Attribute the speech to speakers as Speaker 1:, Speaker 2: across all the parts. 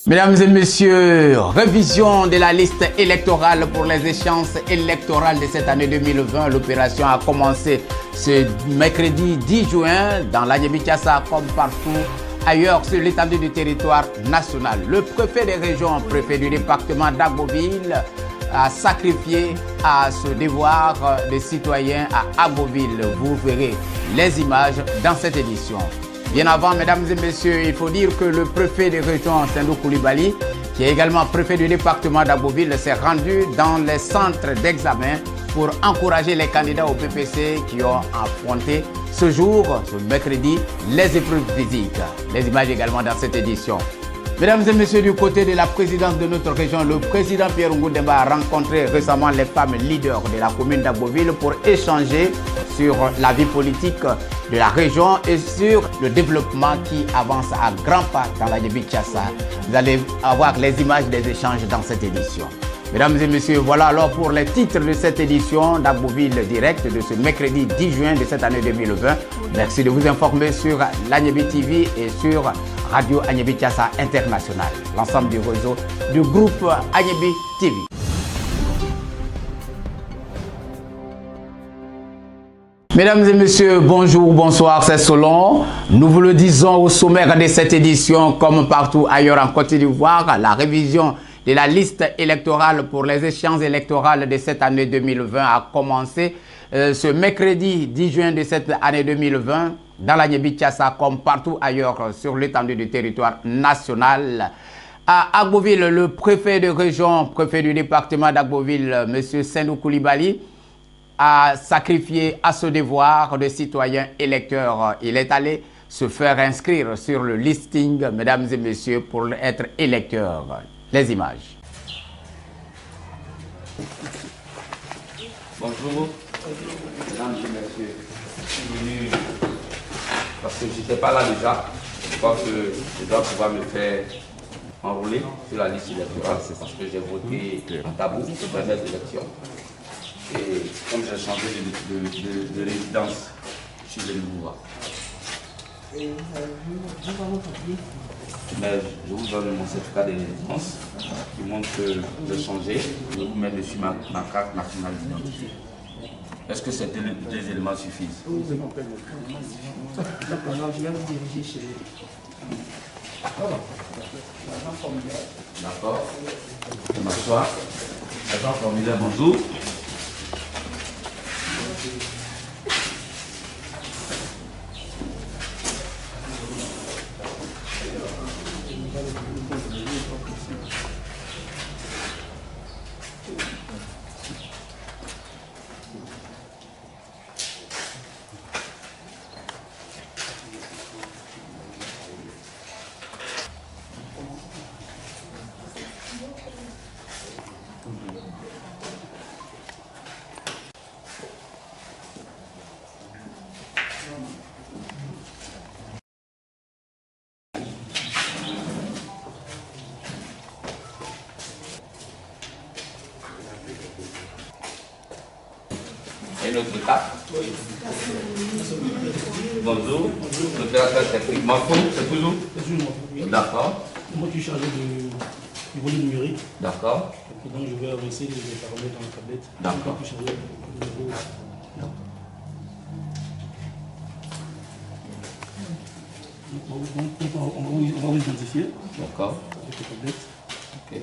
Speaker 1: Mesdames et messieurs, révision de la liste électorale pour les échéances électorales de cette année 2020. L'opération a commencé ce mercredi 10 juin dans l'Agniébi-Thiassa comme partout ailleurs sur l'étendue du territoire national. Le préfet des régions, préfet du département d'Agboville, a sacrifié à ce devoir des citoyens à Agboville. Vous verrez les images dans cette édition. Bien avant, mesdames et messieurs, il faut dire que le préfet de région Sendou Koulibaly, qui est également préfet du département d'Agboville, s'est rendu dans les centres d'examen pour encourager les candidats au PPC qui ont affronté ce jour, ce mercredi, les épreuves physiques. Les images également dans cette édition. Mesdames et messieurs, du côté de la présidence de notre région, le président Pierre Ngudemba a rencontré récemment les femmes leaders de la commune d'Agboville pour échanger sur la vie politique de la région et sur le développement qui avance à grands pas dans l'Agniébi-Thiassa. Vous allez avoir les images des échanges dans cette édition. Mesdames et messieurs, voilà alors pour les titres de cette édition d'Agboville Direct de ce mercredi 10 juin de cette année 2020. Merci de vous informer sur l'Agniébi TV et sur Radio Agniébi-Thiassa International, l'ensemble du réseau du groupe Agniébi TV. Mesdames et messieurs, bonjour, bonsoir, c'est Solon. Nous vous le disons au sommaire de cette édition, comme partout ailleurs en Côte d'Ivoire, la révision de la liste électorale pour les échéances électorales de cette année 2020 a commencé ce mercredi 10 juin de cette année 2020 dans l'Agniébi-Thiassa comme partout ailleurs sur l'étendue du territoire national. À Agboville, le préfet de région, préfet du département d'Agboville, M. Sendou Koulibaly, a sacrifié à ce devoir de citoyen électeur. Il est allé se faire inscrire sur le listing, mesdames et messieurs, pour être électeur. Les images.
Speaker 2: Bonjour, mesdames et messieurs. Je suis venu parce que je n'étais pas là déjà. Je crois que je dois pouvoir me faire enrôler sur la liste électorale. C'est parce que j'ai voté en tabou pour permettre l'élection. Et comme j'ai changé de résidence, je suis venu vous voir. Mais je vous donne mon certificat de résidence qui montre que j'ai changé. Je vous mets dessus ma carte nationale d'identité. Est-ce que ces deux éléments suffisent?
Speaker 3: D'accord, alors je vais vous diriger chez
Speaker 2: D'accord. Je m'assois. Agent formulaire, bonjour. Et notre étape. Bonjour. L'opérateur technique Marco, c'est toujours? D'accord.
Speaker 3: Moi, je suis chargé du volet numérique.
Speaker 2: D'accord.
Speaker 3: Donc, je vais avancer les paramètres dans la tablette.
Speaker 2: D'accord.
Speaker 3: Je suis chargé du niveau. On va vous identifier.
Speaker 2: D'accord.
Speaker 3: Avec la tablette.
Speaker 2: Ok.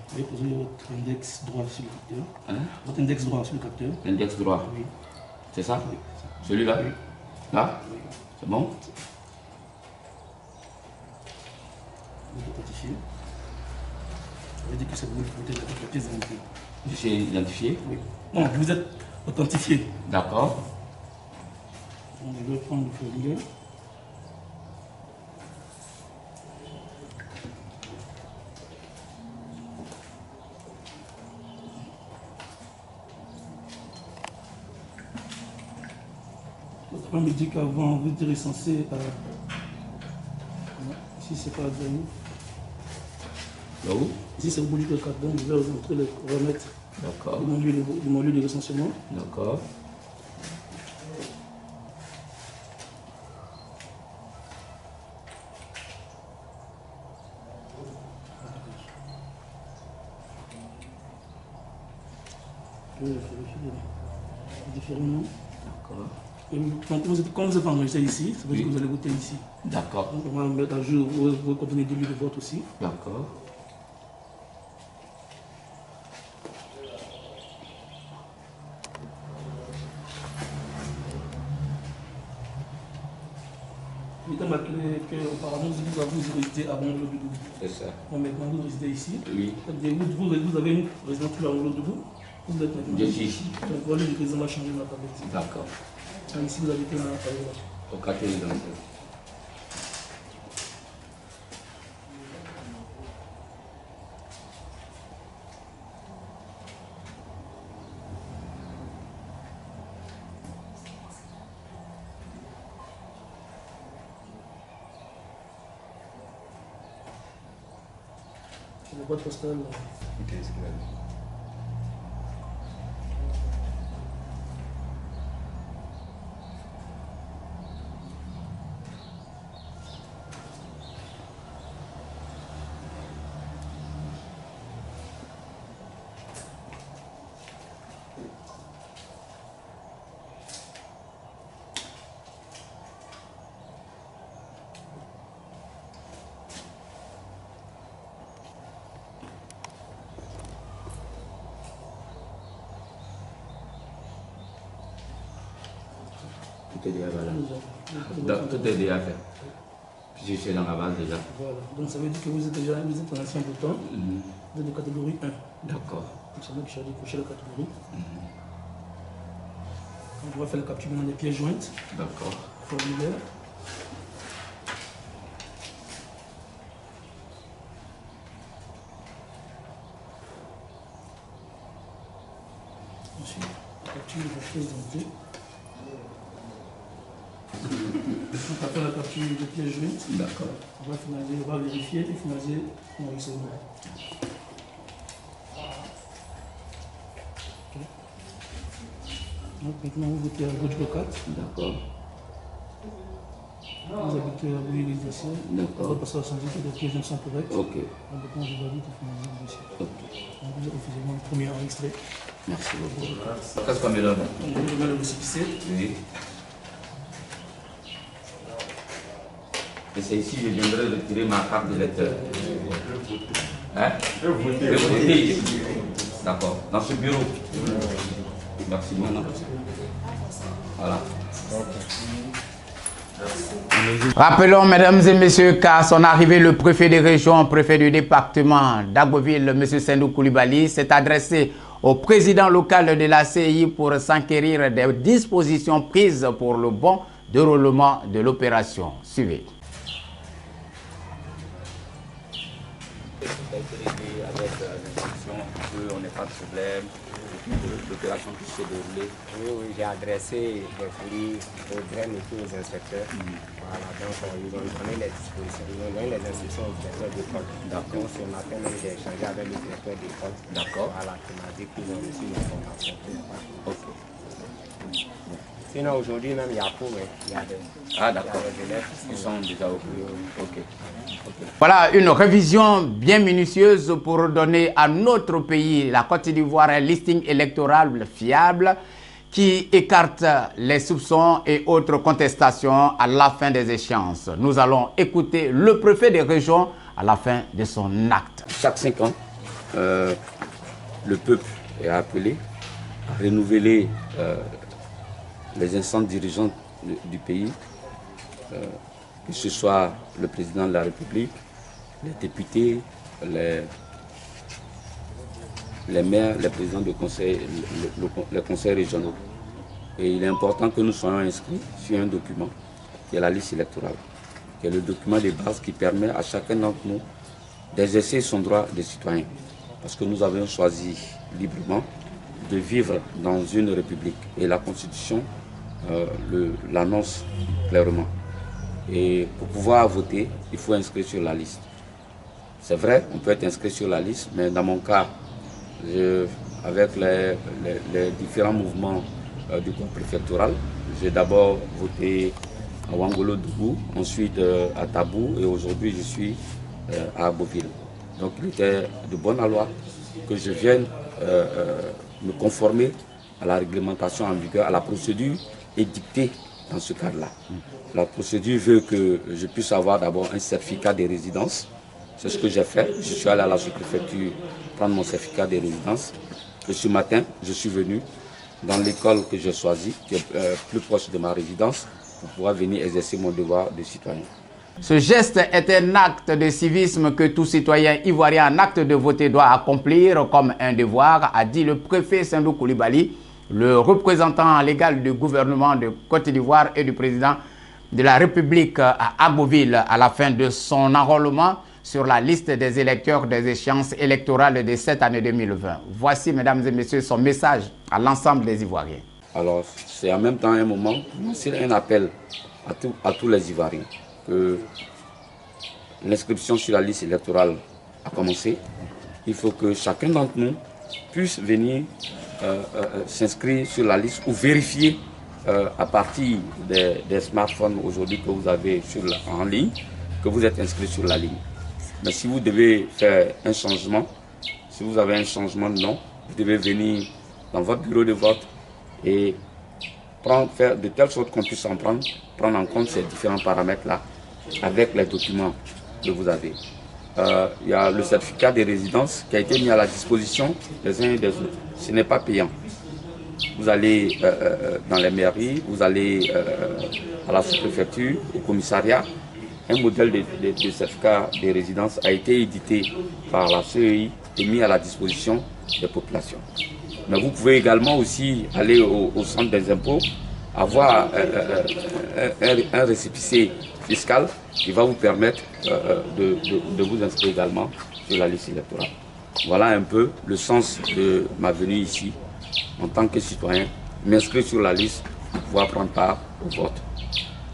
Speaker 3: Vous allez poser votre index droit sur le capteur.
Speaker 2: Hein?
Speaker 3: Votre index droit sur le capteur.
Speaker 2: Index droit.
Speaker 3: Oui.
Speaker 2: C'est ça?
Speaker 3: Oui.
Speaker 2: Celui-là?
Speaker 3: Oui.
Speaker 2: Là?
Speaker 3: Oui.
Speaker 2: C'est bon?
Speaker 3: Vous authentifiez. Ça veut dire que c'est vous qui êtes la pièce d'identité.
Speaker 2: Je suis identifié?
Speaker 3: Oui. Non, vous êtes authentifié.
Speaker 2: D'accord.
Speaker 3: On va prendre le formulaire. Votre me dit qu'avant, vous étiez censé. Ici, c'est pas bien.
Speaker 2: Là où?
Speaker 3: Ici, c'est au bout du cadre, donc je vais vous montrer les paramètres.
Speaker 2: D'accord.
Speaker 3: de mon lieu de recensement.
Speaker 2: D'accord.
Speaker 3: Différents noms.
Speaker 2: D'accord.
Speaker 3: Et quand vous êtes enregistré ici, ça veut dire que vous allez voter ici.
Speaker 2: D'accord.
Speaker 3: Donc on va mettre à jour vos coordonnées de lieu de vote aussi.
Speaker 2: D'accord.
Speaker 3: Il est marqué qu'auparavant vous résidez à Banglo-Doudou.
Speaker 2: C'est ça.
Speaker 3: Bon, maintenant vous résidez ici.
Speaker 2: Oui.
Speaker 3: Vous avez une résidence à Banglo-Doudou. Vous êtes maintenant
Speaker 2: Je suis ici.
Speaker 3: Donc voilà, le président va changer la tablette.
Speaker 2: D'accord.
Speaker 3: Ici vous habitez à
Speaker 2: Au quartier résidentiel.
Speaker 3: la boîte postale.
Speaker 2: Ok, c'est clair. Tout est déjà valable. Tout est déjà fait. Je suis dans la base déjà.
Speaker 3: Voilà. Donc ça veut dire que vous êtes un ancien votant. Vous êtes de catégorie 1.
Speaker 2: D'accord.
Speaker 3: Donc c'est moi qui suis allé cocher la catégorie. On va faire la capture des pièces jointes.
Speaker 2: D'accord.
Speaker 3: Formulaire. Ensuite, capture de la pièce d'identité. On va faire la capture des pièces jointes.
Speaker 2: D'accord.
Speaker 3: On va finaliser, on va vérifier et finaliser l'enregistrement. Donc maintenant vous votez à gauche locale.
Speaker 2: D'accord.
Speaker 3: Vous habitez à Bouillé résidentiel.
Speaker 2: D'accord.
Speaker 3: On va passer à la santé, que les pièces sont correctes.
Speaker 2: Ok.
Speaker 3: Maintenant je valide et finaliser le dossier.
Speaker 2: Ok.
Speaker 3: Donc vous êtes officiellement le premier enregistré.
Speaker 2: Merci beaucoup. Qu'est-ce qu'on me donne?
Speaker 3: Donc je vais le récépissé.
Speaker 2: Oui. Et c'est ici que je viendrai retirer ma carte d'électeur. Hein? Je vais voter ici. D'accord. Dans ce bureau. Merci maintenant. Voilà.
Speaker 1: Rappelons, mesdames et messieurs, qu'à son arrivée, le préfet de région, préfet du département d'Agboville, M. Sendou Koulibaly, s'est adressé au président local de la CI pour s'enquérir des dispositions prises pour le bon déroulement de l'opération. Suivez.
Speaker 2: Avec l'institution, on n'est pas de problème, l'opération qui s'est déroulée.
Speaker 4: Oui, j'ai adressé des courriers aux graines et tous aux inspecteurs. Voilà, donc ils ont donné les dispositions, ils ont donné les instructions au directeur d'école. Donc ce matin même j'ai échangé avec le directeur d'école.
Speaker 2: D'accord.
Speaker 4: Voilà, qui m'a dit qu'ils ont reçu l'information.
Speaker 2: Ok.
Speaker 4: Sinon aujourd'hui même il y a pour, il y a des,
Speaker 2: Ah d'accord.
Speaker 4: il y a des élèves qui
Speaker 2: Ils sont déjà au plus. Ok. Ok.
Speaker 1: Voilà une révision bien minutieuse pour donner à notre pays, la Côte d'Ivoire, un listing électoral fiable qui écarte les soupçons et autres contestations à la fin des échéances. Nous allons écouter le préfet des régions à la fin de son acte.
Speaker 2: Chaque 5 ans, le peuple est appelé à renouveler les instances dirigeantes du pays, que ce soit le président de la République, les députés, les maires, les présidents de conseil, les conseils régionaux. Et il est important que nous soyons inscrits sur un document qui est la liste électorale, qui est le document de base qui permet à chacun d'entre nous d'exercer son droit de citoyen. Parce que nous avons choisi librement de vivre dans une république. Et la Constitution l'annonce clairement. Et pour pouvoir voter, il faut inscrire sur la liste. C'est vrai, on peut être inscrit sur la liste, mais dans mon cas, avec les différents mouvements du corps préfectoral. J'ai d'abord voté à Ouangolo-Dougou, ensuite à Tabou et aujourd'hui je suis à Agboville. Donc il était de bonne loi que je vienne me conformer à la réglementation en vigueur, à la procédure édictée dans ce cadre-là. La procédure veut que je puisse avoir d'abord un certificat de résidence. C'est ce que j'ai fait. Je suis allé à la sous-préfecture prendre mon certificat de résidence. Et ce matin, je suis venu dans l'école que j'ai choisie, qui est plus proche de ma résidence, pour pouvoir venir exercer mon devoir de citoyen.
Speaker 1: Ce geste est un acte de civisme que tout citoyen ivoirien en acte de voter doit accomplir comme un devoir, a dit le préfet Sendou Koulibaly, le représentant légal du gouvernement de Côte d'Ivoire et du président de la République à Agboville à la fin de son enrôlement sur la liste des électeurs des échéances électorales de cette année 2020. Voici, mesdames et messieurs, son message à l'ensemble des Ivoiriens.
Speaker 2: Alors, c'est en même temps un moment, c'est un appel à tous les Ivoiriens que l'inscription sur la liste électorale a commencé. Il faut que chacun d'entre nous puisse venir s'inscrire sur la liste ou vérifier à partir des smartphones aujourd'hui que vous avez en ligne, que vous êtes inscrit sur la ligne. Mais si vous devez faire un changement, si vous avez un changement de nom, vous devez venir dans votre bureau de vote et faire de telle sorte qu'on puisse prendre en compte ces différents paramètres-là avec les documents que vous avez. Il y a le certificat de résidence qui a été mis à la disposition des uns et des autres. Ce n'est pas payant. Vous allez dans les mairies, vous allez à la sous-préfecture, au commissariat. Un modèle de certificat de résidence a été édité par la CEI et mis à la disposition des populations. Mais vous pouvez également aussi aller au centre des impôts, avoir un récépissé fiscal qui va vous permettre de vous inscrire également sur la liste électorale. Voilà un peu le sens de ma venue ici en tant que citoyen, m'inscrire sur la liste pour pouvoir prendre part au vote.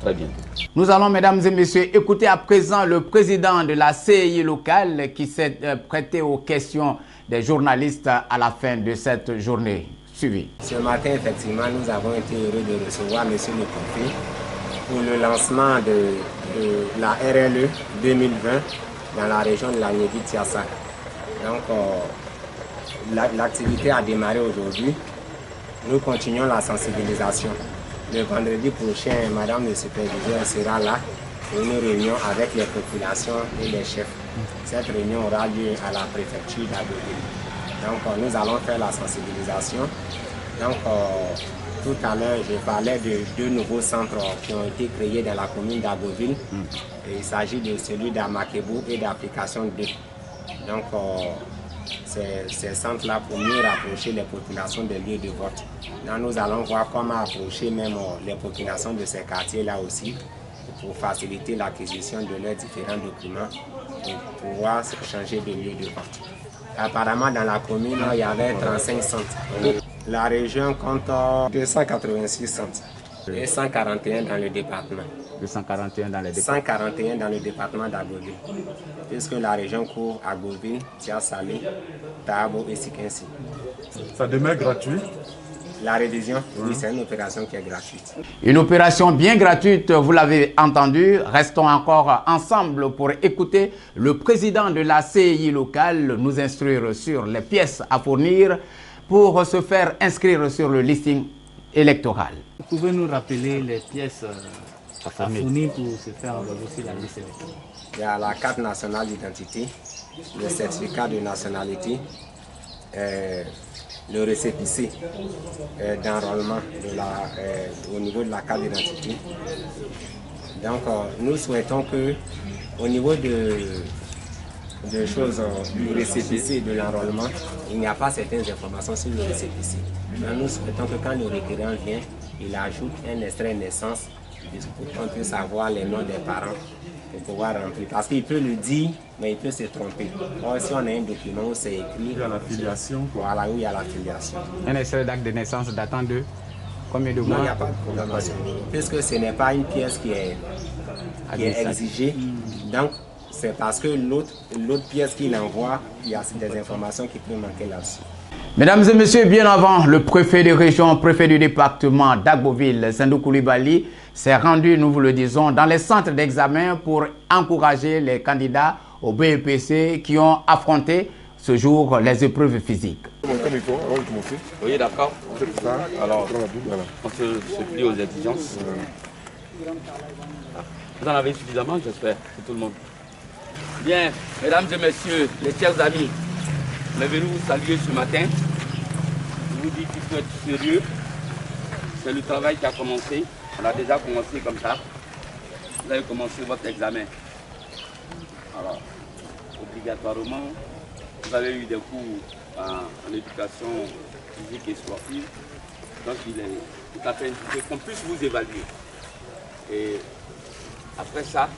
Speaker 2: Très bientôt.
Speaker 1: Nous allons, mesdames et messieurs, écouter à présent le président de la CEI locale qui s'est prêté aux questions des journalistes à la fin de cette journée. Suivi.
Speaker 4: Ce matin, effectivement, nous avons été heureux de recevoir M. le préfet pour le lancement de la RLE 2020 dans la région de la Niébi-Tiassa. Donc, l'activité a démarré aujourd'hui. Nous continuons la sensibilisation. Le vendredi prochain, Madame le superviseur sera là pour une réunion avec les populations et les chefs. Cette réunion aura lieu à la préfecture d'Agboville. Donc, nous allons faire la sensibilisation. Donc, tout à l'heure, je parlais de 2 nouveaux centres qui ont été créés dans la commune d'Agboville. Il s'agit de celui d'Amakebou et d'Application 2. Donc, ces centres-là pour mieux rapprocher les populations des lieux de vote. Donc, nous allons voir comment approcher même les populations de ces quartiers-là aussi pour faciliter l'acquisition de leurs différents documents pour pouvoir changer de lieu de vote. Apparemment, dans la commune, il y avait 35 centres. La région compte 286 centres et 141 dans le département.
Speaker 1: 241 dans le département.
Speaker 4: 141 dans le département d'Agboville, puisque la région couvre Agboville, Tia-Salé, Tabo et Sikensi.
Speaker 5: Ça demeure gratuit?
Speaker 4: La révision, oui, c'est une opération qui est gratuite.
Speaker 1: Une opération bien gratuite, vous l'avez entendu. Restons encore ensemble pour écouter le président de la CEI locale nous instruire sur les pièces à fournir pour se faire inscrire sur le listing électoral.
Speaker 6: Vous pouvez nous rappeler les pièces à fournir pour se faire envoyer sur la liste électorale?
Speaker 4: Il y a la carte nationale d'identité, le certificat de nationalité, le récépissé d'enrôlement au niveau de la carte d'identité. Donc, nous souhaitons que, au niveau de choses du récépissé de l'enrôlement, il n'y a pas certaines informations sur le récépissé. Nous souhaitons que quand le requérant vient, il ajoute un extrait de naissance pour qu'on puisse avoir les noms des parents pour pouvoir remplir. Parce qu'il peut le dire, mais il peut se tromper. Or, si on a un document où c'est écrit,
Speaker 5: il y a la filiation.
Speaker 4: Voilà, où il y a la filiation.
Speaker 1: Un extrait d'acte de naissance datant de combien de mois?
Speaker 4: Non, il n'y a pas de programmation. Puisque ce n'est pas une pièce qui est exigée. Donc, c'est parce que l'autre pièce qu'il envoie, il y a des informations qui peuvent manquer là-dessus.
Speaker 1: Mesdames et messieurs, bien avant, le préfet de région, préfet du département d'Agboville, Sendou Coulibaly, s'est rendu, nous vous le disons, dans les centres d'examen pour encourager les candidats au BEPC qui ont affronté ce jour les épreuves physiques.
Speaker 2: Comme il faut, avant de commencer. Oui, d'accord. Alors, on se plie aux exigences. Vous en avez suffisamment, j'espère, pour tout le monde. Bien, mesdames et messieurs, les chers amis, je vais vous saluer ce matin. Je vous dis qu'il faut être sérieux. C'est le travail qui a commencé. On a déjà commencé comme ça. Vous avez commencé votre examen. Alors, obligatoirement, vous avez eu des cours en éducation physique et sportive. Donc, il est tout à fait indiqué qu'on puisse vous évaluer. Et après ça,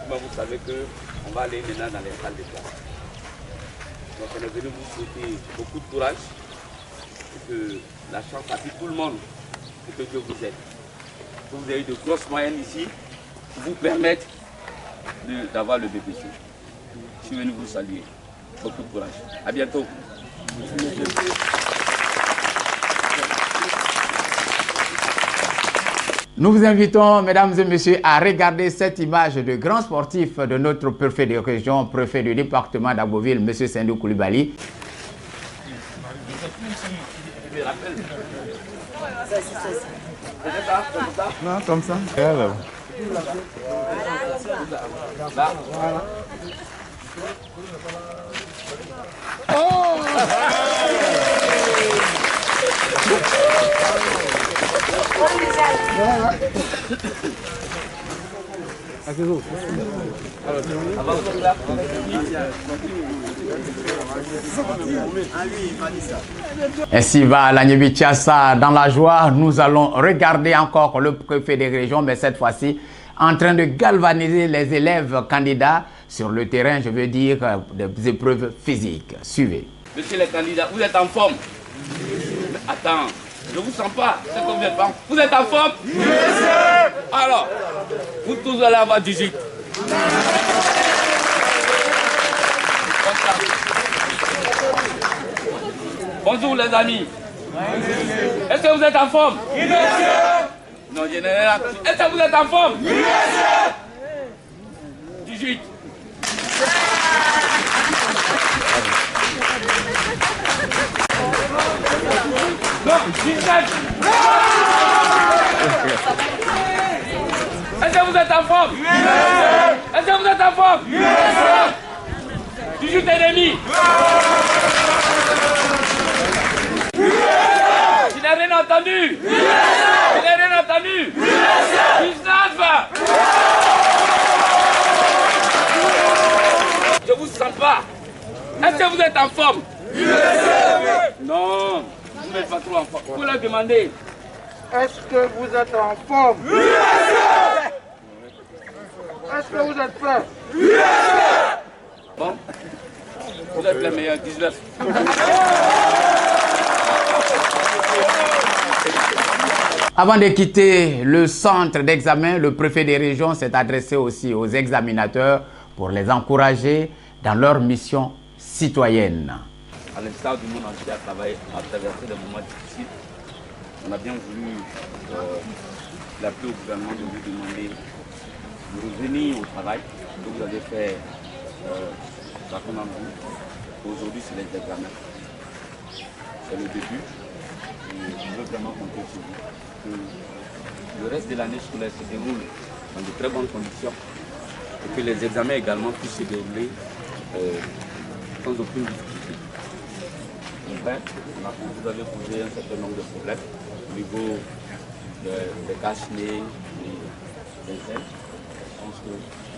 Speaker 2: vous savez qu'on va aller maintenant dans les salles de classe. Donc on est venu vous souhaiter beaucoup de courage et que la chance appuie tout le monde et que Dieu vous aide. Que vous ayez de grosses moyennes ici pour vous permettre d'avoir le BPC. Je suis venu vous saluer. Beaucoup de courage. À bientôt.
Speaker 1: Nous vous invitons, mesdames et messieurs, à regarder cette image de grand sportif de notre préfet de région, préfet du département d'Agboville, M. Sendou Coulibaly.
Speaker 5: Non, comme ça.
Speaker 1: Ainsi va l'Agnebi Tchassa dans la joie. Nous allons regarder encore le préfet des régions, mais cette fois-ci en train de galvaniser les élèves candidats sur le terrain, je veux dire, des épreuves physiques. Suivez.
Speaker 2: Monsieur les candidats, vous êtes en forme? Attends, je ne vous sens pas. C'est comme vous êtes en forme. Vous êtes en forme? Oui, monsieur. Alors, vous tous allez avoir 18. Bonjour les amis. Est-ce que vous êtes en forme? Oui, monsieur. Non, je n'ai rien. Est-ce que vous êtes en forme? Oui, monsieur. 18. Non, 17. Est-ce que vous êtes en forme? Oui, monsieur. Est-ce que vous êtes en forme? Oui, monsieur. 18 et demi. Je n'ai rien entendu. Je n'ai rien entendu. 19. Je ne vous sens pas. Est-ce que vous êtes en forme? Non, vous n'êtes pas trop en forme. Vous leur demandez.
Speaker 7: Est-ce que vous êtes en forme? Oui, est-ce que vous êtes prêts? Oui,
Speaker 2: bon, vous êtes les meilleurs, 19.
Speaker 1: Avant de quitter le centre d'examen, le préfet des régions s'est adressé aussi aux examinateurs pour les encourager dans leur mission citoyenne.
Speaker 2: À l'instar du monde entier à travailler, à traverser des moments difficiles, on a bien voulu l'appeler au gouvernement de vous demander de revenir au travail que vous avez fait chacun d'entre vous. Aujourd'hui, c'est les examens. C'est le début. Et je veux vraiment compter sur vous. Que le reste de l'année scolaire se déroule dans de très bonnes conditions et que les examens également puissent se dérouler sans aucune difficulté. Enfin, vous avez posé un certain nombre de problèmes au niveau des cache-nez, des ailes. Je pense que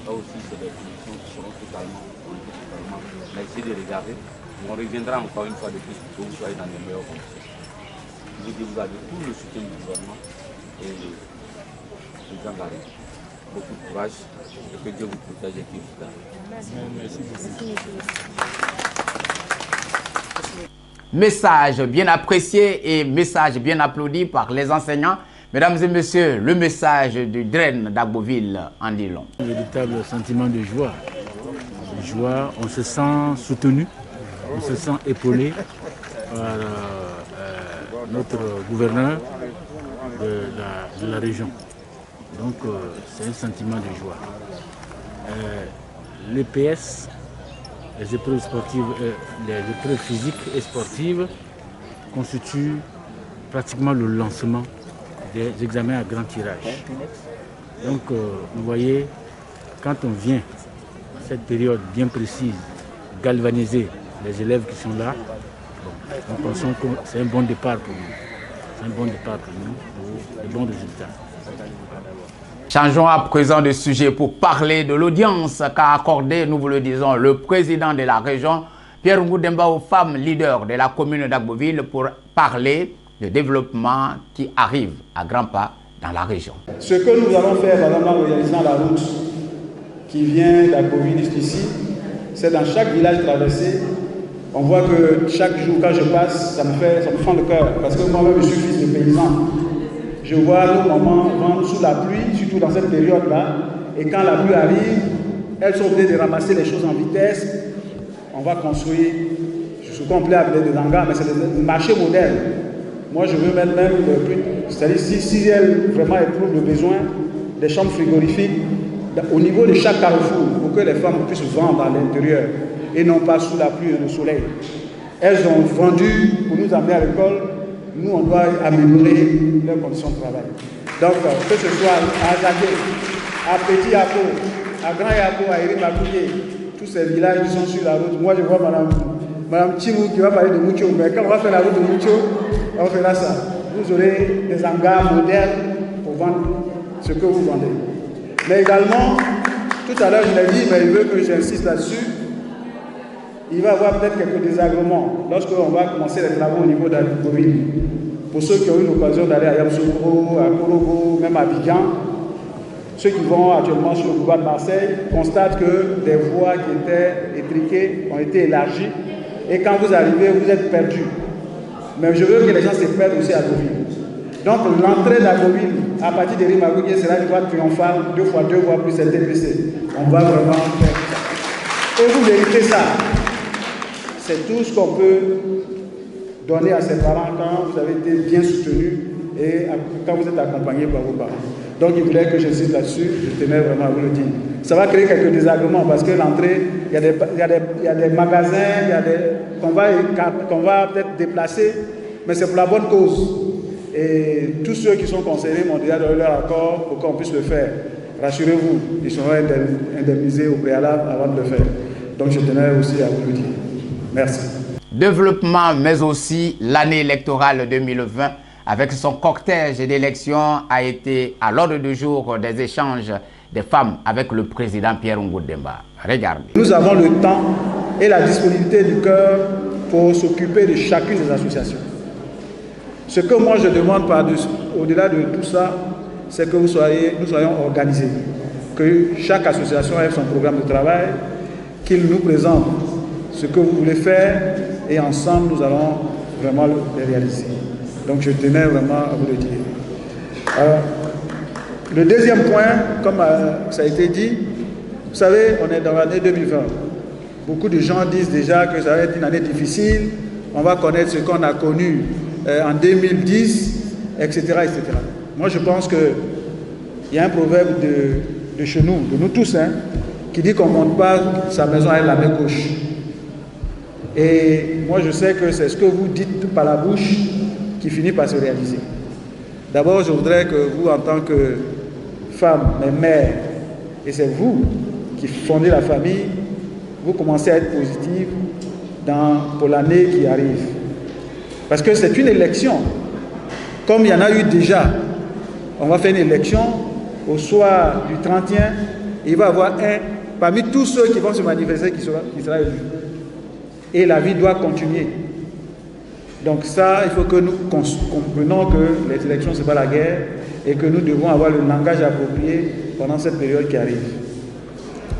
Speaker 2: là aussi, c'est des conditions qui seront totalement. On a essayé de regarder. On reviendra encore une fois de plus pour que vous soyez dans les meilleures conditions. Je vous dis, vous avez tout le soutien du gouvernement et les gens d'arrêt. Beaucoup de courage et que Dieu vous protège et qu'il vous garde. Merci beaucoup.
Speaker 1: Message bien apprécié et message bien applaudi par les enseignants. Mesdames et messieurs, le message du DREN d'Agboville en dit long.
Speaker 6: Un véritable sentiment de joie joie, on se sent soutenu, on se sent épaulé par notre gouverneur de la région. Donc c'est un sentiment de joie. Les PS, les épreuves sportives, les épreuves physiques et sportives constituent pratiquement le lancement des examens à grand tirage. Donc vous voyez, quand on vient à cette période bien précise, galvaniser les élèves qui sont là, nous pensons que c'est un bon départ pour nous. C'est un bon départ pour nous, pour de bons résultats.
Speaker 1: Changeons à présent de sujet pour parler de l'audience qu'a accordé, nous vous le disons, le président de la région, Pierre Ngoudou Demba, aux femmes leaders de la commune d'Agboville pour parler de développement qui arrive à grands pas dans la région.
Speaker 8: Ce que nous allons faire, par exemple, en réalisant la route qui vient d'Agboville jusqu'ici, c'est dans chaque village traversé. On voit que chaque jour, quand je passe, ça me fend le cœur. Parce que moi-même, je suis fils de paysan. Je vois nos mamans vendre sous la pluie, surtout dans cette période-là. Et quand la pluie arrive, elles sont obligées de ramasser les choses en vitesse. On va construire, ce qu'on appelle avec des hangars, mais c'est le marché moderne. Moi, je veux mettre même, c'est-à-dire si elles vraiment éprouvent le besoin, des chambres frigorifiques au niveau de chaque carrefour pour que les femmes puissent vendre à l'intérieur et non pas sous la pluie et le soleil. Elles ont vendu pour nous amener à l'école. Nous, on doit améliorer leurs conditions de travail. Donc, que ce soit à Azadé, à Petit Yapo, à Grand Yapo, à Irimakouye, tous ces villages qui sont sur la route. Moi, je vois Madame Timou qui va parler de Moucho. Mais quand on va faire la route de Moucho, on fera ça. Vous aurez des hangars modernes pour vendre ce que vous vendez. Mais également, tout à l'heure, je l'ai dit, mais il veut que j'insiste là-dessus. Il va y avoir peut-être quelques désagréments lorsqu'on va commencer les travaux au niveau d'Agboville. Pour ceux qui ont eu l'occasion d'aller à Yamsoukro, à Korogo, même à Abidjan, ceux qui vont actuellement sur le boulevard de Marseille constatent que des voies qui étaient étriquées ont été élargies. Et quand vous arrivez, vous êtes perdu. Mais je veux que les gens se perdent aussi à Agboville. Donc l'entrée d'Agboville, à partir de Rimagouye, sera une voie triomphale, 2 fois 2 voies plus LTPC. On va vraiment faire ça. Et vous méritez ça. C'est tout ce qu'on peut donner à ses parents quand vous avez été bien soutenus et quand vous êtes accompagné par vos parents. Donc il voulait que j'insiste là-dessus, je tenais vraiment à vous le dire. Ça va créer quelques désagréments parce que l'entrée, il y a des magasins qu'on va peut-être déplacer, mais c'est pour la bonne cause. Et tous ceux qui sont concernés m'ont déjà donné leur accord pour qu'on puisse le faire. Rassurez-vous, ils seront indemnisés au préalable avant de le faire. Donc je tenais aussi à vous le dire. Merci.
Speaker 1: Développement, mais aussi l'année électorale 2020, avec son cortège d'élections, a été à l'ordre du jour des échanges des femmes avec le président Pierre Ngoudou Demba. Regardez.
Speaker 8: Nous avons le temps et la disponibilité du cœur pour s'occuper de chacune des associations. Ce que moi je demande au-delà de tout ça, c'est que nous soyons organisés, que chaque association ait son programme de travail, qu'il nous présente ce que vous voulez faire et ensemble nous allons vraiment le réaliser. Donc je tenais vraiment à vous le dire. Le deuxième point, comme ça a été dit, vous savez, on est dans l'année 2020. Beaucoup de gens disent déjà que ça va être une année difficile, on va connaître ce qu'on a connu en 2010, etc., etc. Moi je pense qu'il y a un proverbe de chez nous, de nous tous, qui dit qu'on ne monte pas sa maison avec la main gauche. Et moi je sais que c'est ce que vous dites par la bouche qui finit par se réaliser. D'abord je voudrais que vous, en tant que femme, mais mère, et c'est vous qui fondez la famille, vous commencez à être positive pour l'année qui arrive. Parce que c'est une élection. Comme il y en a eu déjà, on va faire une élection au soir du 31, et il va y avoir parmi tous ceux qui vont se manifester qui sera élu. Et la vie doit continuer. Donc ça, il faut que nous comprenions que les élections, ce n'est pas la guerre et que nous devons avoir le langage approprié pendant cette période qui arrive.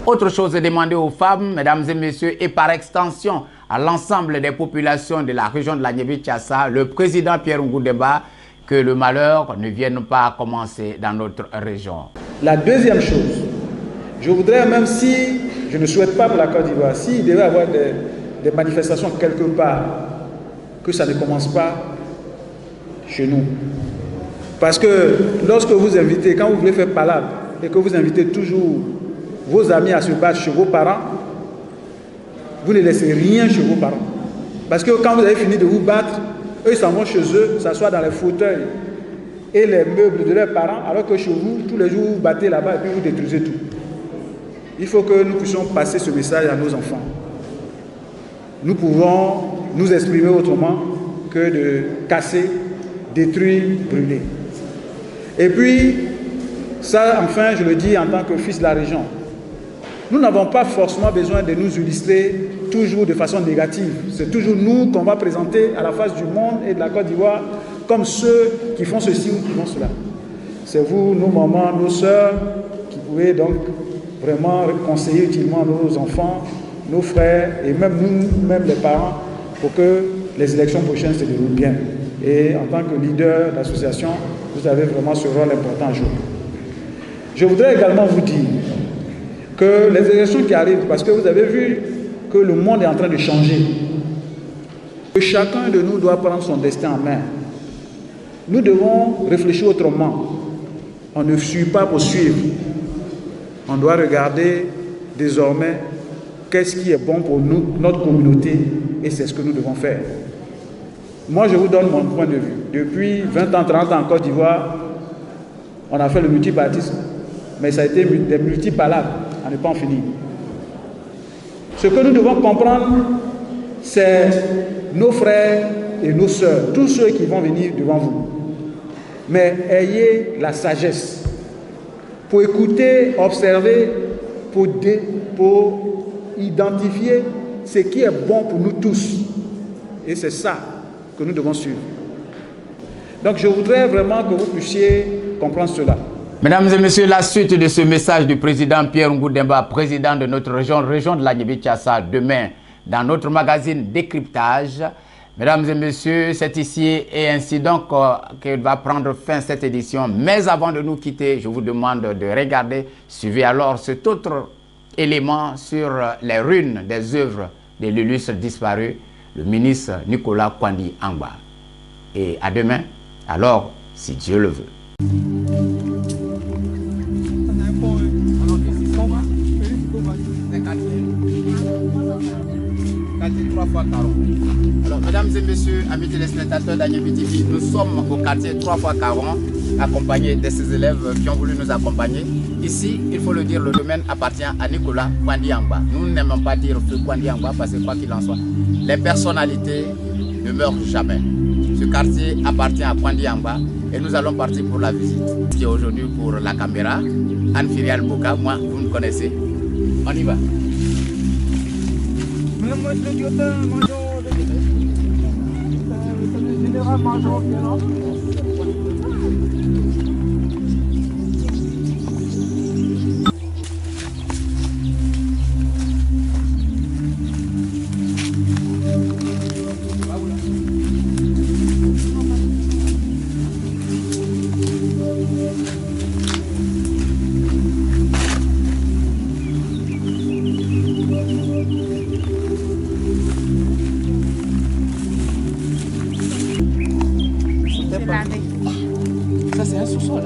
Speaker 1: Autre chose demandée aux femmes, mesdames et messieurs, et par extension à l'ensemble des populations de la région de la Niébi-Tchassa, le président Pierre Ngoudou Demba, que le malheur ne vienne pas commencer dans notre région.
Speaker 8: La deuxième chose, je voudrais, même si Je ne souhaite pas pour la Côte d'Ivoire, s'il devait y avoir des manifestations quelque part, que ça ne commence pas chez nous. Parce que lorsque vous invitez, quand vous voulez faire palabre, et que vous invitez toujours vos amis à se battre chez vos parents, vous ne laissez rien chez vos parents. Parce que quand vous avez fini de vous battre, eux ils s'en vont chez eux, s'assoient dans les fauteuils et les meubles de leurs parents, alors que chez vous, tous les jours vous battez là-bas et puis vous détruisez tout. Il faut que nous puissions passer ce message à nos enfants. Nous pouvons nous exprimer autrement que de casser, détruire, brûler. Et puis, ça, enfin, je le dis en tant que fils de la région, nous n'avons pas forcément besoin de nous illustrer toujours de façon négative. C'est toujours nous qu'on va présenter à la face du monde et de la Côte d'Ivoire comme ceux qui font ceci ou qui font cela. C'est vous, nos mamans, nos sœurs, qui pouvez donc vraiment conseiller utilement nos enfants, nos frères et même nous-mêmes les parents pour que les élections prochaines se déroulent bien. Et en tant que leader d'association, vous avez vraiment ce rôle important à jouer. Je voudrais également vous dire que les élections qui arrivent, parce que vous avez vu que le monde est en train de changer, que chacun de nous doit prendre son destin en main. Nous devons réfléchir autrement. On ne suit pas pour suivre. On doit regarder désormais qu'est-ce qui est bon pour nous, notre communauté, et c'est ce que nous devons faire. Moi, je vous donne mon point de vue. Depuis 20 ans, 30 ans en Côte d'Ivoire, on a fait le multipartisme, mais ça a été des multipalabres, à ne pas en finir. Ce que nous devons comprendre, c'est nos frères et nos sœurs, tous ceux qui vont venir devant vous. Mais ayez la sagesse pour écouter, observer, pour identifier ce qui est bon pour nous tous. Et c'est ça que nous devons suivre. Donc je voudrais vraiment que vous puissiez comprendre cela.
Speaker 1: Mesdames et messieurs, la suite de ce message du président Pierre Ngou Demba, président de notre région de la Niébi-Thiassa, demain dans notre magazine Décryptage. Mesdames et messieurs, c'est ici et ainsi donc que va prendre fin cette édition. Mais avant de nous quitter, je vous demande de regarder, suivez alors cet autre élément sur les ruines des œuvres de l'illustre disparu, le ministre Nicolas Kwandi-Angba. Et à demain, alors, si Dieu le veut. Alors, mesdames et messieurs, amis téléspectateurs d'Aniébi TV, nous sommes au quartier 3x40, accompagnés de ces élèves qui ont voulu nous accompagner. Ici, il faut le dire, le domaine appartient à Nicolas Kwandi-Angba. Nous n'aimons pas dire ce Kwandi-Angba parce que quoi qu'il en soit, les personnalités ne meurent jamais. Ce quartier appartient à Kwandi-Angba et nous allons partir pour la visite. Qui est aujourd'hui pour la caméra, Anne-Firial Boka, moi, vous me connaissez. On y va. Ça, c'est un sous-sol.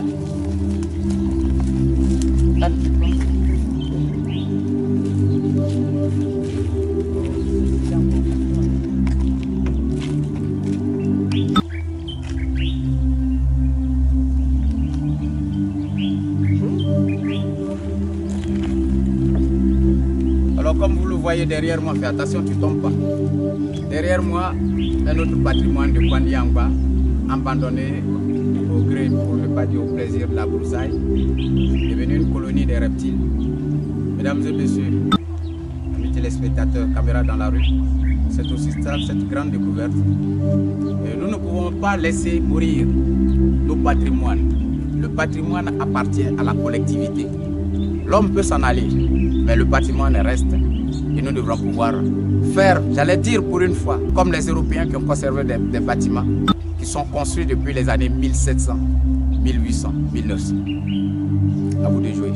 Speaker 1: Alors, comme vous le voyez derrière moi, fais attention, tu ne tombes pas. Derrière moi, un autre patrimoine de Kwandi-Angba, abandonné au gré, pour ne pas dire au plaisir de la broussaille, devenu une colonie des reptiles. Mesdames et messieurs, amis téléspectateurs, caméras dans la rue, c'est aussi ça, cette grande découverte. Et nous ne pouvons pas laisser mourir nos patrimoines. Le patrimoine appartient à la collectivité. L'homme peut s'en aller, mais le patrimoine reste. Et nous devrons pouvoir faire, j'allais dire pour une fois, comme les Européens qui ont conservé des bâtiments qui sont construits depuis les années 1700, 1800, 1900. À vous de jouer.